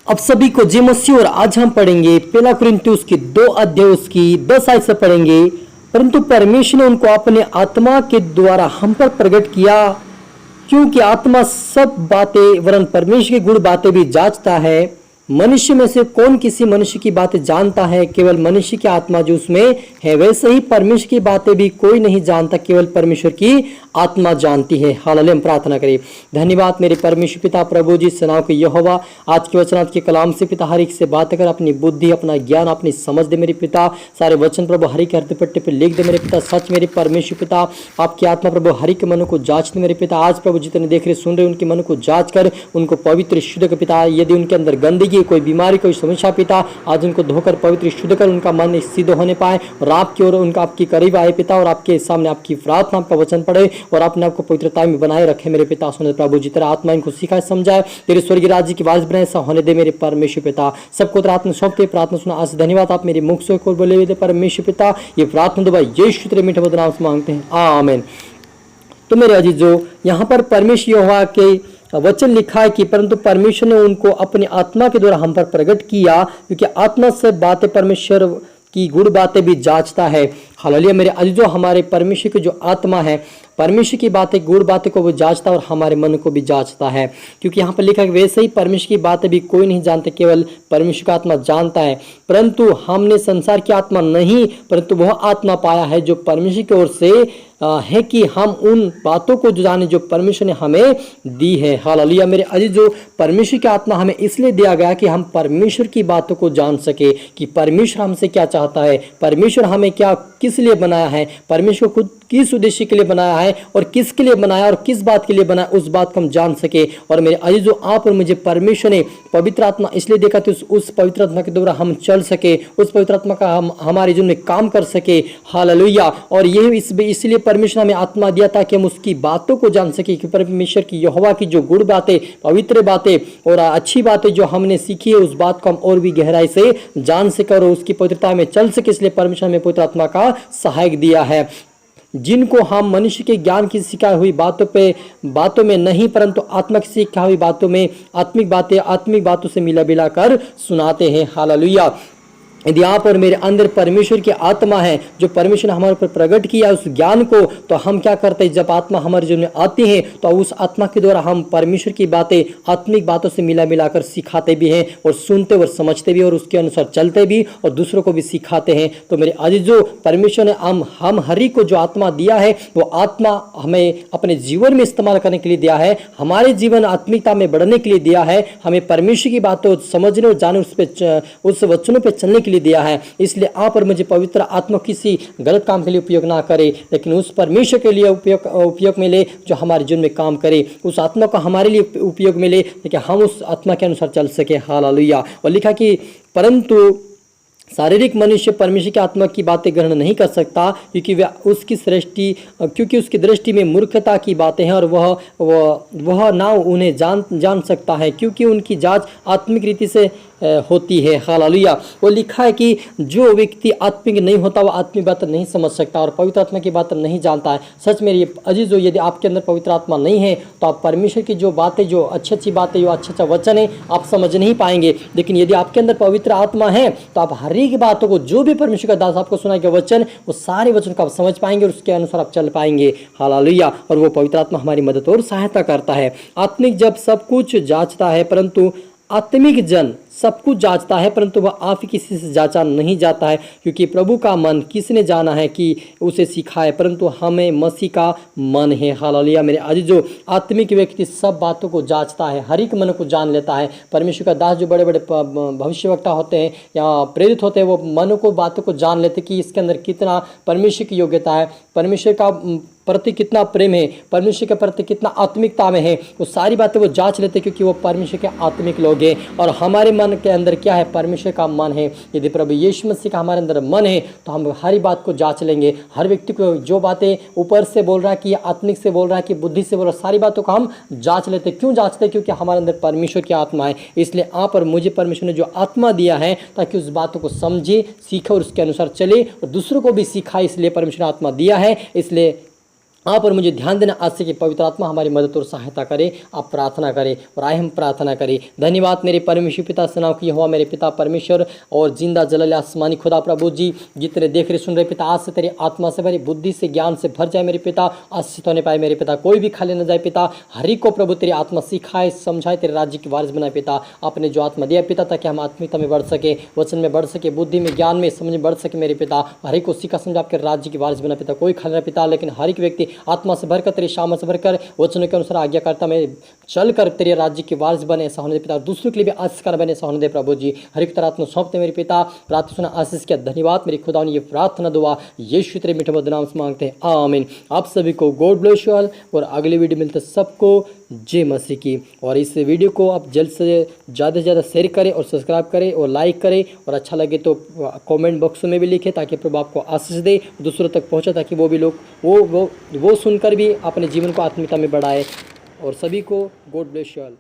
अब सभी को जय मसीह। और आज हम पढ़ेंगे पहला कुरिन्थियों की 2 अध्याय उसकी 10 आयत से पढ़ेंगे। परंतु परमेश्वर ने उनको अपने आत्मा के द्वारा हम पर प्रकट किया, क्योंकि आत्मा सब बातें वरन परमेश्वर की गुण बातें भी जांचता है। मनुष्य में से कौन किसी मनुष्य की बातें जानता है? केवल मनुष्य की आत्मा जो उसमें है। वैसे ही परमेश्वर की बातें भी कोई नहीं जानता, केवल परमेश्वर की आत्मा जानती है। हालेलुया। हम प्रार्थना करें। धन्यवाद मेरे परमेश्वर पिता प्रभु जी, सेनाओं के यहोवा, आज के वचन के कलाम से पिता हर एक से बात कर, अपनी बुद्धि अपना ज्ञान अपनी समझ दे मेरे पिता। सारे वचन प्रभु हरि के हृदय पट्टे पे लिख दे मेरे पिता। सच मेरे परमेश्वर पिता, आपकी आत्मा प्रभु हरि के मनो को जांच दे मेरे पिता। आज प्रभु जितने देख रहे सुन रहे उनके मन को जांच कर उनको पवित्र शुद्ध कर पिता। यदि उनके अंदर गंदगी, कोई बीमारी, कोई समस्या पिता, आज उनको धोकर पवित्र शुद्ध कर उनका मन सिद्ध होने पाए और आपकी ओर उनका आपकी करीब आए पिता। और आपके सामने आपकी प्रार्थना आपका वचन पढ़े और अपने आपको पवित्रता में बनाए रखे मेरे पिता। सुने प्रभु जी, तेरा आत्मा इनको सिखाए समझाए, तेरे स्वर्गीय राज्य की वारिस बनाए, ऐसा होने दे मेरे परमेश्वर पिता। सबको तेरा आत्मा सौंपते प्रार्थना सुना। आज धन्यवाद आप मेरे मुख से को बोले हुए परमेश्वर पिता। ये प्रार्थना दुआ यीशु तेरे मीठे मधुर नाम से मांगते हैं, आमीन। तो मेरे अजीजों, यहाँ पर परमेश्वर यहोवा के वचन लिखा है कि परंतु परमेश्वर ने उनको अपनी आत्मा के द्वारा हम पर प्रकट किया, क्योंकि आत्मा से बातें परमेश्वर की गुण बातें भी जांचता है। हालेलुया। मेरे अजीजों, हमारे परमेश्वर की जो आत्मा है, परमेश्वर की बातें गुण बातें को वो जांचता है और हमारे मन को भी जांचता है। क्योंकि यहाँ पर लिखा है वैसे ही परमेश्वर की बातें भी कोई नहीं जानते, केवल परमेश्वर का आत्मा जानता है। परंतु हमने संसार की आत्मा नहीं, परंतु वह आत्मा पाया है जो परमेश्वर की ओर से है, कि हम उन बातों को जाने जो परमेश्वर ने हमें दी है। हालेलुया। मेरे अजीजों, परमेश्वर की आत्मा हमें इसलिए दिया गया कि हम परमेश्वर की बातों को जान सके, कि परमेश्वर हमसे क्या चाहता है, परमेश्वर हमें क्या किस लिए बनाया है, परमेश्वर खुद किस उद्देश्य के लिए बनाया है और किसके लिए बनाया और किस बात के लिए बनाया, उस बात को हम जान सके। और मेरे अजीजों, आप और मुझे परमेश्वर ने पवित्र आत्मा इसलिए देखा कि उस पवित्र आत्मा के द्वारा हम चल सके, उस पवित्र आत्मा का हम हमारे जीवन में काम कर सके। हालेलुया। और ये इसलिए परमेश्वर हमें आत्मा दिया ताकि हम उसकी बातों को जान सके, कि परमेश्वर की यहोवा की जो गुण बातें, पवित्र बातें और अच्छी बातें जो हमने सीखी है, उस बात को हम और भी गहराई से जान सके और उसकी पवित्रता में चल सके। इसलिए परमेश्वर हमें पवित्र आत्मा का सहायक दिया है, जिनको हम मनुष्य के ज्ञान की सिखाई हुई बातों में नहीं, परंतु आत्मा की सिखाई हुई बातों में आत्मिक बातों से मिला मिलाकर सुनाते हैं। हालेलुया। यदि आप और मेरे अंदर परमेश्वर की आत्मा है, जो परमेश्वर ने हमारे ऊपर प्रकट किया उस ज्ञान को, तो हम क्या करते हैं, जब आत्मा हमारे जीवन में आती है तो उस आत्मा के द्वारा हम परमेश्वर की बातें आत्मिक बातों से मिला मिलाकर सिखाते भी हैं और सुनते और समझते भी और उसके अनुसार चलते भी और दूसरों को भी सिखाते हैं। तो मेरे अजीजों, परमेश्वर ने हम हरि को जो आत्मा दिया है, वो आत्मा हमें अपने जीवन में इस्तेमाल करने के लिए दिया है, हमारे जीवन आत्मिकता में बढ़ने के लिए दिया है, हमें परमेश्वर की बातों समझने और जाने उस वचनों पर चलने के लिए दिया है। इसलिए आप और मुझे पवित्र आत्मा किसी गलत काम के लिए उपयोग ना करे, लेकिन उस परमेश्वर के लिए उपयोग में ले जो हमारे जीवन में काम करे। उस आत्मा को हमारे लिए उपयोग में ले, लेकिन हम उस आत्मा के अनुसार चल सके। हालेलुया। और लिखा कि परंतु शारीरिक मनुष्य परमेश्वर की आत्मा की बातें ग्रहण नहीं कर सकता, क्योंकि उसकी दृष्टि में मूर्खता की बातें हैं और वह ना उन्हें जान सकता है, क्योंकि उनकी जांच आत्मिक रीति से होती है। हालेलुया। वो लिखा है कि जो व्यक्ति आत्मिक नहीं होता वह आत्मिक बात नहीं समझ सकता और पवित्र आत्मा की बात नहीं जानता है। सच में ये अजीजों, यदि आपके अंदर पवित्र आत्मा नहीं है तो आप परमेश्वर की जो बातें, जो अच्छी बातें, जो अच्छा वचन है, आप समझ नहीं पाएंगे। लेकिन यदि आपके अंदर पवित्र आत्मा है तो आप हर एक बातों को, जो भी परमेश्वर का दास आपको सुनाएगा वचन, वो सारे वचन को आप समझ पाएंगे और उसके अनुसार आप चल पाएंगे। हालेलुया। और वो पवित्र आत्मा हमारी मदद और सहायता करता है। आत्मिक जब सब कुछ जांचता है, परंतु आत्मिक जन सब कुछ जांचता है, परंतु वह आप ही किसी से जांचा नहीं जाता है, क्योंकि प्रभु का मन किसने जाना है कि उसे सिखाए, परंतु हमें मसीह का मन है। हालेलुया। मेरे अजीजों, आत्मिक व्यक्ति सब बातों को जांचता है, हर एक मन को जान लेता है। परमेश्वर का दास जो बड़े बड़े भविष्यवक्ता होते हैं या प्रेरित होते हैं, वो मन को बातों को जान लेते कि इसके अंदर कितना परमेश्वर की योग्यता है, परमेश्वर का प्रति कितना प्रेम है, परमेश्वर के प्रति कितना आत्मिकता में है, वो सारी बातें वो जांच लेते, क्योंकि वो परमेश्वर के आत्मिक लोग हैं। और हमारे मन के अंदर क्या है, परमेश्वर का मन है। यदि प्रभु यीशु मसीह का हमारे अंदर मन है तो हम हर बात को जांच लेंगे। हर व्यक्ति को जो बातें ऊपर से बोल रहा है, कि आत्मिक से बोल रहा है, कि बुद्धि से बोल रहा है, सारी बातों को हम जांच लेते। क्यों जांचते? क्योंकि हमारे अंदर परमेश्वर की आत्मा है। इसलिए आप और मुझे परमेश्वर ने जो आत्मा दिया है ताकि उस बातों को समझे, सीखे और उसके अनुसार चले और दूसरों को भी सिखाए। इसलिए परमेश्वर ने आत्मा दिया है। इसलिए आप और मुझे ध्यान देना आज से कि पवित्र आत्मा हमारी मदद और सहायता करे। आप प्रार्थना करें और आए हम प्रार्थना करें। धन्यवाद मेरे परमेश्वर पिता, सुनाओ कि हुआ मेरे पिता परमेश्वर और जिंदा जलाल आसमानी खुदा प्रभु जी, जितने देख रहे सुन रहे पिता, आज से तेरी आत्मा से भरी बुद्धि से ज्ञान से भर जाए मेरे पिता, आशीष होने पाए मेरे पिता, कोई भी खाली न जाए पिता। हरि को प्रभु तेरी आत्मा सिखाए समझाए, तेरे राज्य की वारिस बनाए पिता। आपने जो आत्मा दिया पिता, ताकि हम आत्मिकता में बढ़ सके, वचन में बढ़ सके, बुद्धि में ज्ञान में समझ में बढ़ सके मेरे पिता। हरि को सिखा समझा आपके राज्य की वारिस बना पिता। कोई खाली न पिता, लेकिन हर एक व्यक्ति आत्मा से भरकर तेरी शाम से भरकर वचनों के अनुसार आज्ञाकारिता में चलकर तेरे राज्य की वारिस बने, ऐसा होने दे पिता। और दूसरों के लिए भी आशीषकार बने, ऐसा होने दे प्रभु जी। हर एक तरह आत्मा सौंपते मेरे पिता, प्रार्थना सुना आशीष किया। धन्यवाद मेरे खुदा ने ये प्रार्थना दुआ यीशु तेरे मीठे मधुर नाम से मांगते हैं, आमीन। आप सभी को गॉड ब्लेस यू ऑल, और अगली वीडियो मिलते सबको जय मसीह की। और इस वीडियो को आप जल्द से ज़्यादा शेयर करें और सब्सक्राइब करें और लाइक करें, और अच्छा लगे तो कमेंट बॉक्स में भी लिखें, ताकि प्रभु आपको आशीष दे, दूसरों तक पहुंचे, ताकि वो भी लोग वो सुनकर भी अपने जीवन को आत्मिकता में बढ़ाए। और सभी को गॉड ब्लेस यू ऑल।